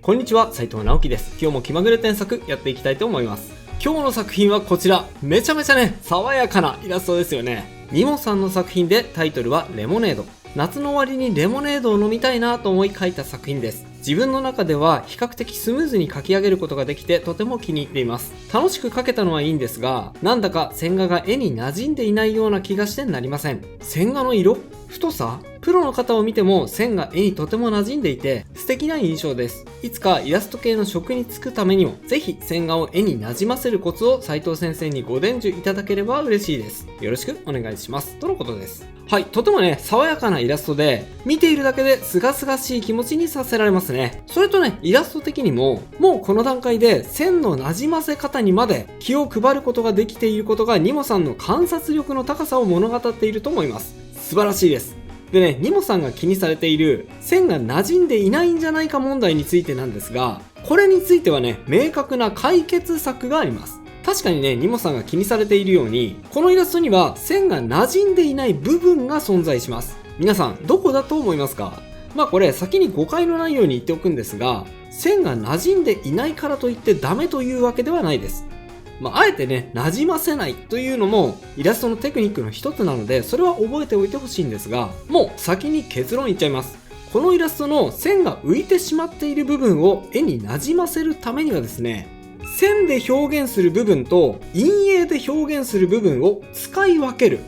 こんにちは、斉藤直樹です。今日も気まぐれ添削やっていきたいと思います。今日の作品はこちら。めちゃめちゃね、爽やかなイラストですよね。ニモさんの作品でタイトルはレモネード。夏の終わりにレモネードを飲みたいなと思い描いた作品です。自分の中では比較的スムーズに描き上げることができてとても気に入っています。楽しく描けたのはいいんですが、なんだか線画が絵に馴染んでいないような気がしてなりません。線画の色？太さ？プロの方を見ても線が絵にとても馴染んでいて素敵な印象です。いつかイラスト系の職に就くためにもぜひ線画を絵に馴染ませるコツを斉藤先生にご伝授いただければ嬉しいです。よろしくお願いします。とのことです。はい、とてもね、爽やかなイラストで見ているだけで清々しい気持ちにさせられますね。それとね、イラスト的にももうこの段階で線の馴染ませ方にまで気を配ることができていることがニモさんの観察力の高さを物語っていると思います。素晴らしいです。でね、ニモさんが気にされている線が馴染んでいないんじゃないか問題についてなんですが、これについてはね、明確な解決策があります。確かにね、ニモさんが気にされているように、このイラストには線が馴染んでいない部分が存在します。皆さん、どこだと思いますか？これ先に誤解のないように言っておくんですが、線が馴染んでいないからといってダメというわけではないです。あえてね、馴染ませないというのもイラストのテクニックの一つなので、それは覚えておいてほしいんですが、もう先に結論言っちゃいます。このイラストの線が浮いてしまっている部分を絵に馴染ませるためにはですね、線で表現する部分と陰影で表現する部分を使い分ける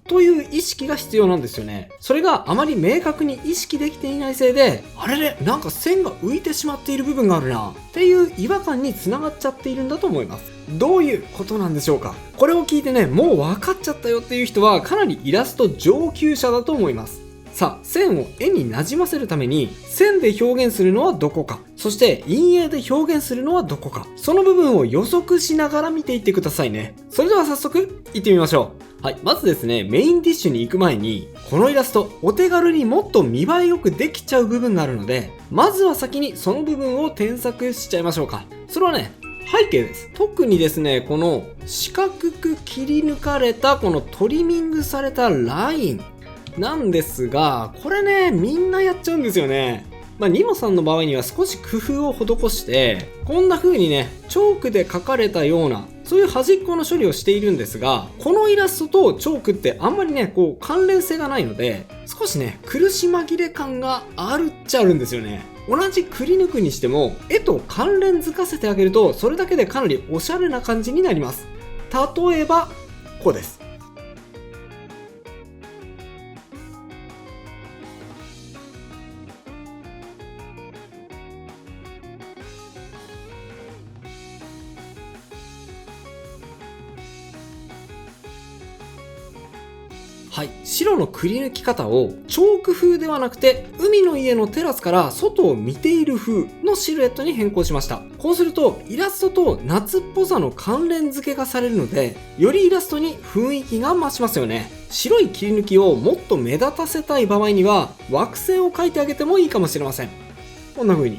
という意識が必要なんですよね。それがあまり明確に意識できていないせいで、あれれ、なんか線が浮いてしまっている部分があるなっていう違和感につながっちゃっているんだと思います。どういうことなんでしょうか？これを聞いてね、もう分かっちゃったよっていう人はかなりイラスト上級者だと思います。さあ、線を絵に馴染ませるために線で表現するのはどこか、そして陰影で表現するのはどこか、その部分を予測しながら見ていってくださいね。それでは早速いってみましょう。はい、まずですね、メインディッシュに行く前に、このイラストお手軽にもっと見栄えよくできちゃう部分があるので、まずは先にその部分を添削しちゃいましょうか。それはね、背景です。特にですね、この四角く切り抜かれたこのトリミングされたラインなんですが、これね、みんなやっちゃうんですよね。ニモさんの場合には少し工夫を施して、こんな風にね、チョークで描かれたような、そういう端っこの処理をしているんですが、このイラストとチョークってあんまりね、関連性がないので、少しね、苦し紛れ感があるっちゃあるんですよね。同じくり抜くにしても、絵と関連づかせてあげると、それだけでかなりおしゃれな感じになります。例えば、こうです。はい、白のくり抜き方をチョーク風ではなくて海の家のテラスから外を見ている風のシルエットに変更しました。こうするとイラストと夏っぽさの関連付けがされるので、よりイラストに雰囲気が増しますよね。白い切り抜きをもっと目立たせたい場合には枠線を描いてあげてもいいかもしれません。こんな風に。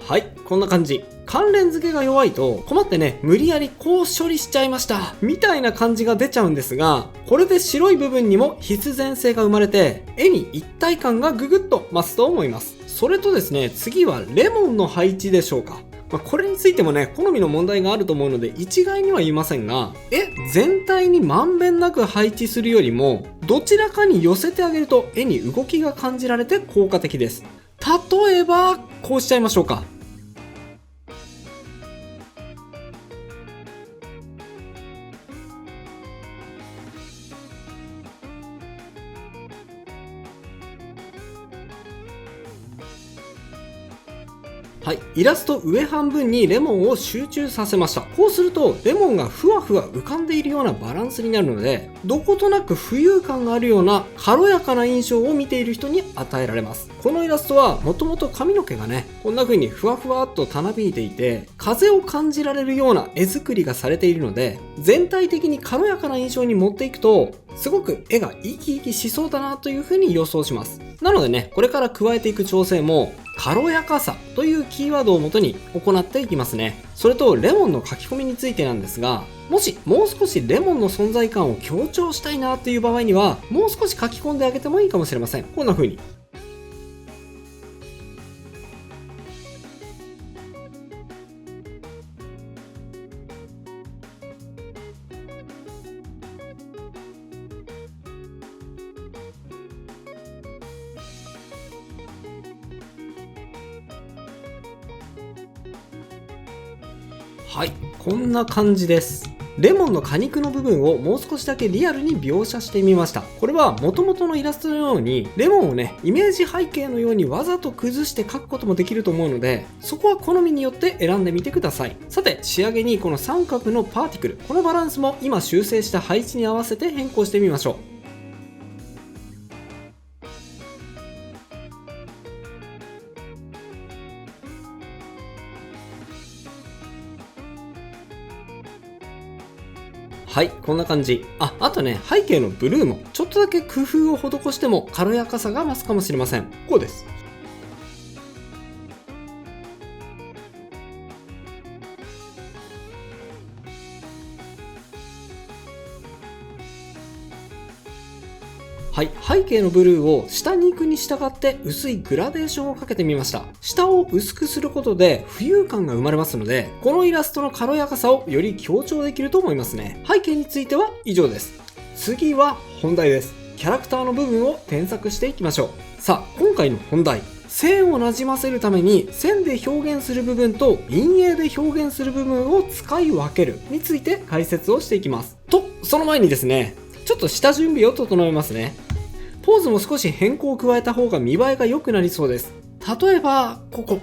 はい、こんな感じ。関連付けが弱いと困ってね、無理やりこう処理しちゃいましたみたいな感じが出ちゃうんですが、これで白い部分にも必然性が生まれて絵に一体感がぐぐっと増すと思います。それとですね、次はレモンの配置でしょうか。これについてもね、好みの問題があると思うので一概には言いませんが、絵全体にまんべんなく配置するよりもどちらかに寄せてあげると絵に動きが感じられて効果的です。例えばこうしちゃいましょうか。はい、イラスト上半分にレモンを集中させました。こうするとレモンがふわふわ浮かんでいるようなバランスになるので、どことなく浮遊感があるような軽やかな印象を見ている人に与えられます。このイラストはもともと髪の毛がね、こんな風にふわふわっとたなびいていて、風を感じられるような絵作りがされているので、全体的に軽やかな印象に持っていくとすごく絵が生き生きしそうだなというふうに予想します。なのでね、これから加えていく調整も軽やかさというキーワードをもとに行っていきますね。それとレモンの書き込みについてなんですが、もしもう少しレモンの存在感を強調したいなという場合には、もう少し書き込んであげてもいいかもしれません。こんな風に。はい、こんな感じです。レモンの果肉の部分をもう少しだけリアルに描写してみました。これは元々のイラストのようにレモンをね、イメージ背景のようにわざと崩して描くこともできると思うので、そこは好みによって選んでみてください。さて仕上げにこの三角のパーティクル、このバランスも今修正した配置に合わせて変更してみましょう。はい、こんな感じ。あとね、背景のブルーもちょっとだけ工夫を施しても軽やかさが増すかもしれません。こうです。はい、背景のブルーを下に行くに従って薄いグラデーションをかけてみました。下を薄くすることで浮遊感が生まれますので、このイラストの軽やかさをより強調できると思いますね。背景については以上です。次は本題です。キャラクターの部分を添削していきましょう。さあ、今回の本題。線をなじませるために線で表現する部分と陰影で表現する部分を使い分けるについて解説をしていきます。その前にですね、ちょっと下準備を整えますね。ポーズも少し変更を加えた方が見栄えが良くなりそうです。例えば、ここ。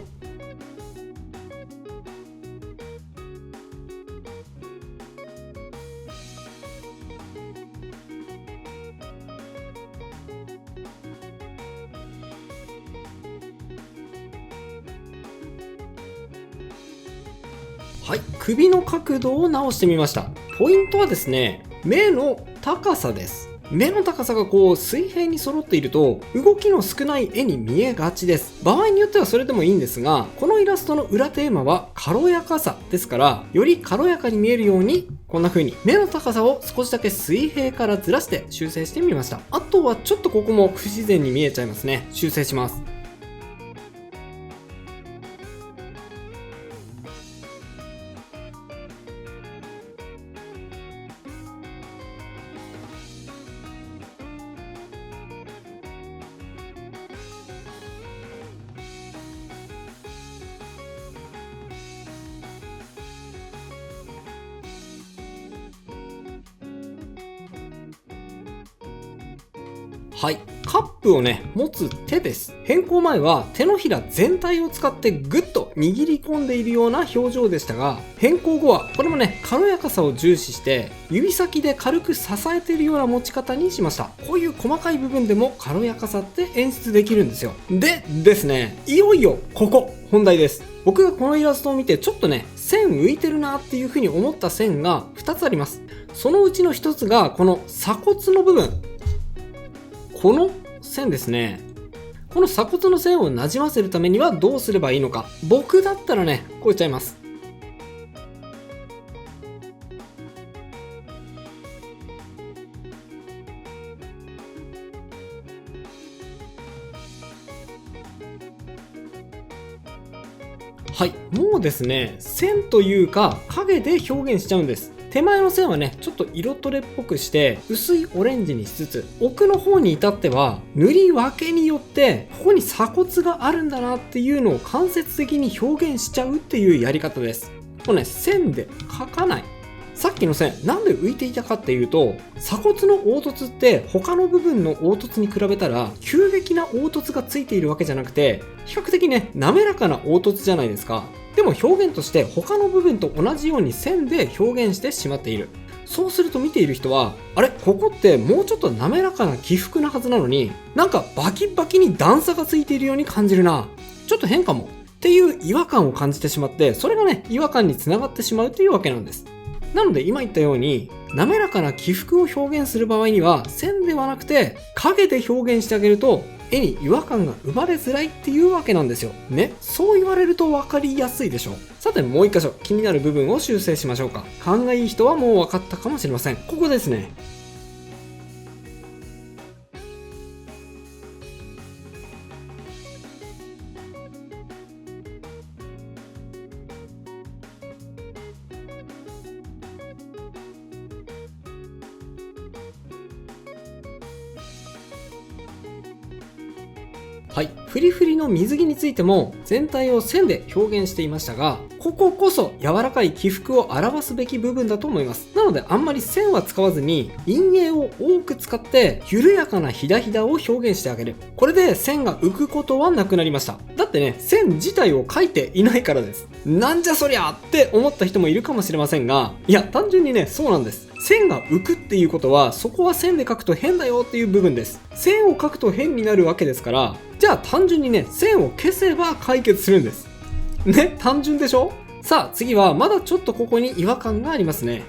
はい、首の角度を直してみました。ポイントはですね、目の高さです。目の高さがこう水平に揃っていると動きの少ない絵に見えがちです。場合によってはそれでもいいんですが、このイラストの裏テーマは軽やかさですから、より軽やかに見えるようにこんな風に目の高さを少しだけ水平からずらして修正してみました。あとはちょっとここも不自然に見えちゃいますね。修正します。はい。カップをね、持つ手です。変更前は手のひら全体を使ってグッと握り込んでいるような表情でしたが、変更後はこれもね、軽やかさを重視して指先で軽く支えているような持ち方にしました。こういう細かい部分でも軽やかさって演出できるんですよ。でですね、いよいよここ本題です。僕がこのイラストを見てちょっとね、線浮いてるなっていう風に思った線が2つあります。そのうちの1つがこの鎖骨の部分。この線ですね。この鎖骨の線をなじませるためにはどうすればいいのか。僕だったらね、こういっちゃいます。はい、もうですね、線というか影で表現しちゃうんです。手前の線はね、ちょっと色トレっぽくして薄いオレンジにしつつ、奥の方に至っては塗り分けによってここに鎖骨があるんだなっていうのを間接的に表現しちゃうっていうやり方です。これね、線で描かない。さっきの線、なんで浮いていたかっていうと、鎖骨の凹凸って他の部分の凹凸に比べたら急激な凹凸がついているわけじゃなくて、比較的ね、滑らかな凹凸じゃないですか。でも表現として他の部分と同じように線で表現してしまっている。そうすると見ている人は、あれここってもうちょっと滑らかな起伏なはずなのに、なんかバキバキに段差がついているように感じるな。ちょっと変かも。っていう違和感を感じてしまって、それがね、違和感につながってしまうというわけなんです。なので今言ったように、滑らかな起伏を表現する場合には線ではなくて影で表現してあげると絵に違和感が生まれづらいっていうわけなんですよね。そう言われると分かりやすいでしょう。さてもう一箇所気になる部分を修正しましょうか。勘がいい人はもう分かったかもしれません。ここですね。はい、フリフリの水着についても全体を線で表現していましたが、こここそ柔らかい起伏を表すべき部分だと思います。なのであんまり線は使わずに陰影を多く使って緩やかなひだひだを表現してあげる。これで線が浮くことはなくなりました。だってね、線自体を描いていないからです。なんじゃそりゃって思った人もいるかもしれませんが、いや単純にね、そうなんです。線が浮くっていうことはそこは線で描くと変だよっていう部分です。線を描くと変になるわけですから、じゃあ単純にね、線を消せば解決するんです。ね、単純でしょ？さあ次はまだちょっとここに違和感がありますね。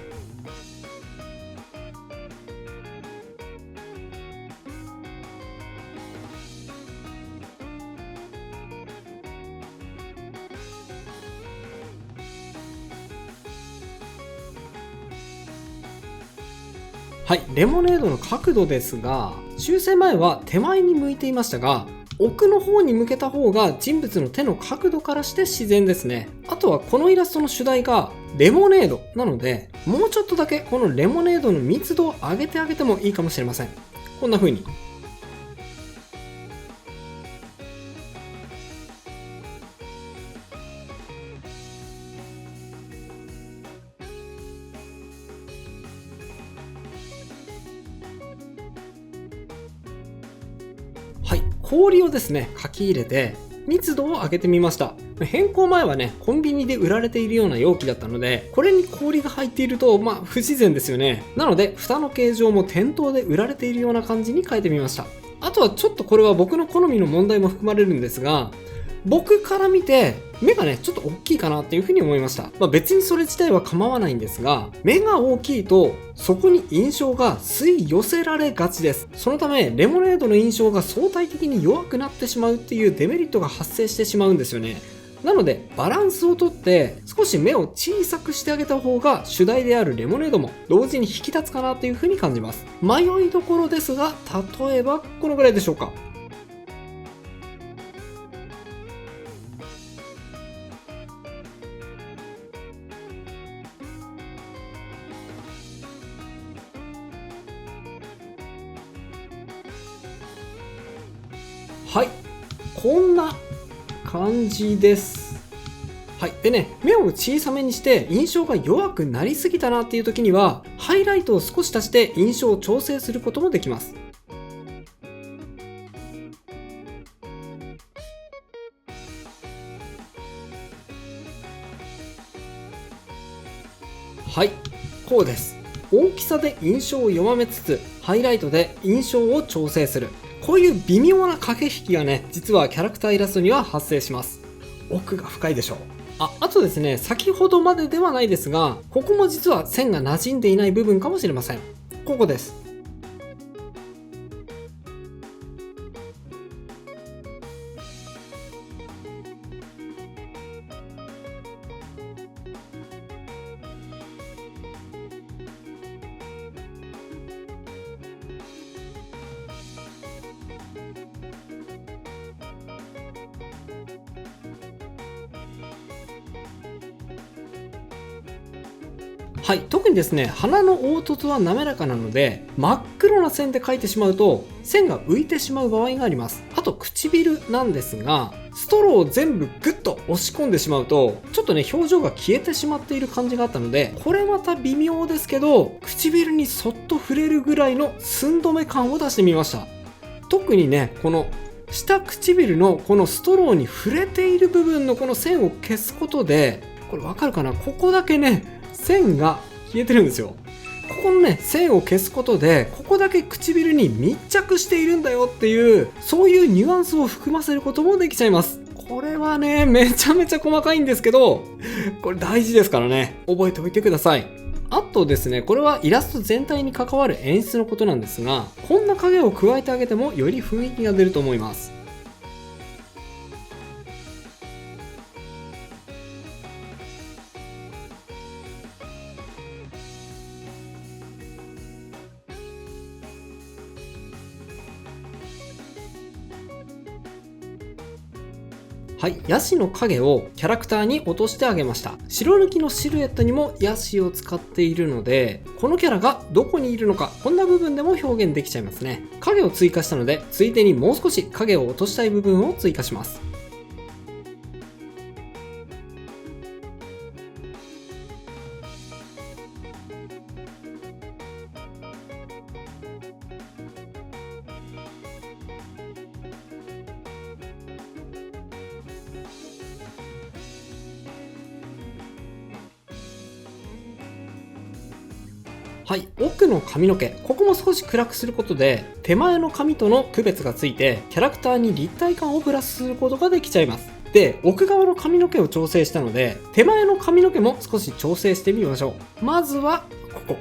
はい、レモネードの角度ですが、修正前は手前に向いていましたが、奥の方に向けた方が人物の手の角度からして自然ですね。あとはこのイラストの主題がレモネードなので、もうちょっとだけこのレモネードの密度を上げてあげてもいいかもしれません。こんな風に。はい、氷をですね、書き入れて密度を上げてみました。変更前はね、コンビニで売られているような容器だったので、これに氷が入っていると不自然ですよね。なので蓋の形状も店頭で売られているような感じに変えてみました。あとはちょっとこれは僕の好みの問題も含まれるんですが、僕から見て目がねちょっと大きいかなっていうふうに思いました。別にそれ自体は構わないんですが、目が大きいとそこに印象が吸い寄せられがちです。そのためレモネードの印象が相対的に弱くなってしまうっていうデメリットが発生してしまうんですよね。なのでバランスをとって少し目を小さくしてあげた方が主題であるレモネードも同時に引き立つかなというふうに感じます。迷いどころですが、例えばこのぐらいでしょうか。はい、こんな感じです。はい。でね、目を小さめにして印象が弱くなりすぎたなっていう時には、ハイライトを少し足して印象を調整することもできます。はい、こうです。大きさで印象を弱めつつ、ハイライトで印象を調整する。こういう微妙な駆け引きがね、実はキャラクターイラストには発生します。奥が深いでしょう。あとですね、先ほどまでではないですが、ここも実は線が馴染んでいない部分かもしれません。ここです。はい、特にですね、鼻の凹凸は滑らかなので、真っ黒な線で描いてしまうと線が浮いてしまう場合があります。あと唇なんですが、ストローを全部グッと押し込んでしまうとちょっとね、表情が消えてしまっている感じがあったので、これまた微妙ですけど、唇にそっと触れるぐらいの寸止め感を出してみました。特にね、この下唇のこのストローに触れている部分のこの線を消すことで、これわかるかな、ここだけね線が消えてるんですよ。ここのね線を消すことで、ここだけ唇に密着しているんだよっていう、そういうニュアンスを含ませることもできちゃいます。これはねめちゃめちゃ細かいんですけど、これ大事ですからね、覚えておいてください。あとですね、これはイラスト全体に関わる演出のことなんですが、こんな影を加えてあげてもより雰囲気が出ると思います。はい、ヤシの影をキャラクターに落としてあげました。白抜きのシルエットにもヤシを使っているので、このキャラがどこにいるのか、こんな部分でも表現できちゃいますね。影を追加したので、ついでにもう少し影を落としたい部分を追加します。はい、奥の髪の毛、ここも少し暗くすることで、手前の髪との区別がついて、キャラクターに立体感をプラスすることができちゃいます。で、奥側の髪の毛を調整したので、手前の髪の毛も少し調整してみましょう。まずは、ここ。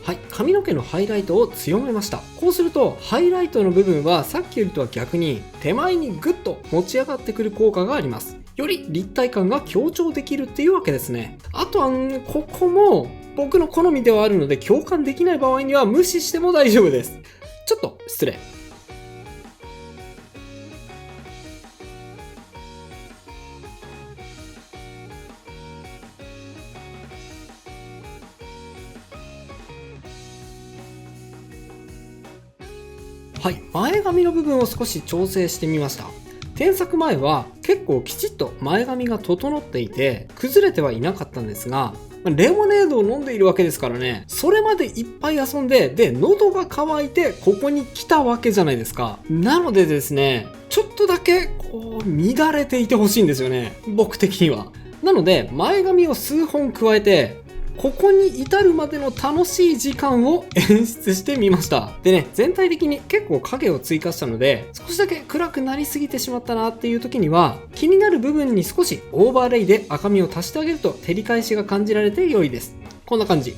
はい、髪の毛のハイライトを強めました。こうするとハイライトの部分はさっきよりとは逆に手前にグッと持ち上がってくる効果があります。より立体感が強調できるっていうわけですね。あとはここも僕の好みではあるので共感できない場合には無視しても大丈夫です。ちょっと失礼。はい、前髪の部分を少し調整してみました。添削前は結構きちっと前髪が整っていて崩れてはいなかったんですが、レモネードを飲んでいるわけですからね、それまでいっぱい遊んで、喉が渇いてここに来たわけじゃないですか。なのでですね、ちょっとだけこう乱れていてほしいんですよね、僕的には。なので前髪を数本加えて、ここに至るまでの楽しい時間を演出してみました。でね、全体的に結構影を追加したので、少しだけ暗くなりすぎてしまったなっていう時には、気になる部分に少しオーバーレイで赤みを足してあげると照り返しが感じられて良いです。こんな感じ。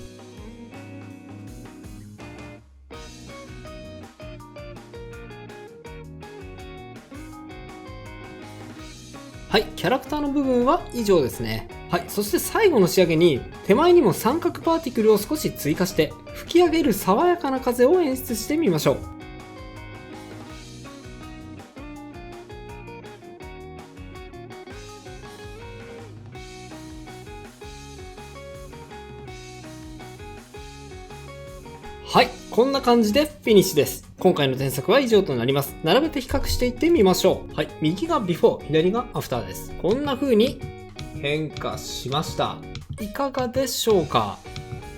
はい、キャラクターの部分は以上ですね。はい、そして最後の仕上げに手前にも三角パーティクルを少し追加して吹き上げる爽やかな風を演出してみましょう。はい、こんな感じでフィニッシュです。今回の添削は以上となります。並べて比較していってみましょう。はい、右がビフォー、左がアフターです。こんな風に変化しました。いかがでしょうか？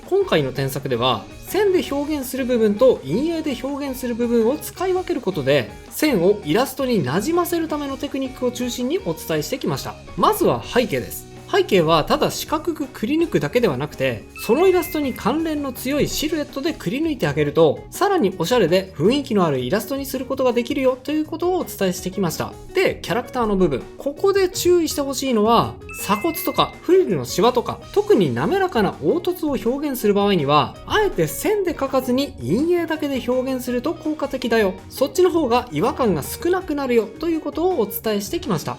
今回の添削では線で表現する部分と陰影で表現する部分を使い分けることで線をイラストになじませるためのテクニックを中心にお伝えしてきました。まずは背景です。背景はただ四角くくり抜くだけではなくて、そのイラストに関連の強いシルエットでくり抜いてあげると、さらにおしゃれで雰囲気のあるイラストにすることができるよということをお伝えしてきました。で、キャラクターの部分。ここで注意してほしいのは、鎖骨とかフリルのシワとか、特に滑らかな凹凸を表現する場合には、あえて線で描かずに陰影だけで表現すると効果的だよ。そっちの方が違和感が少なくなるよということをお伝えしてきました。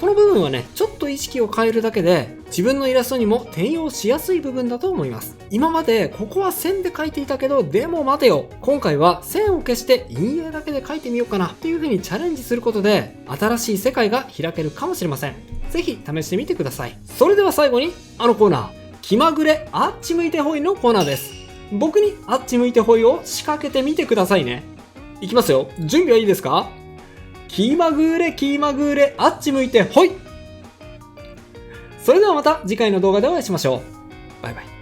この部分はね、ちょっと意識を変えるだけで自分のイラストにも転用しやすい部分だと思います。今までここは線で描いていたけど、でも待てよ、今回は線を消して陰影だけで描いてみようかなっていう風にチャレンジすることで新しい世界が開けるかもしれません。ぜひ試してみてください。それでは最後にあのコーナー、気まぐれあっち向いてほいのコーナーです。僕にあっち向いてほいを仕掛けてみてくださいね。いきますよ。準備はいいですか？気まぐれ気まぐれあっち向いてほい。それではまた次回の動画でお会いしましょう。バイバイ。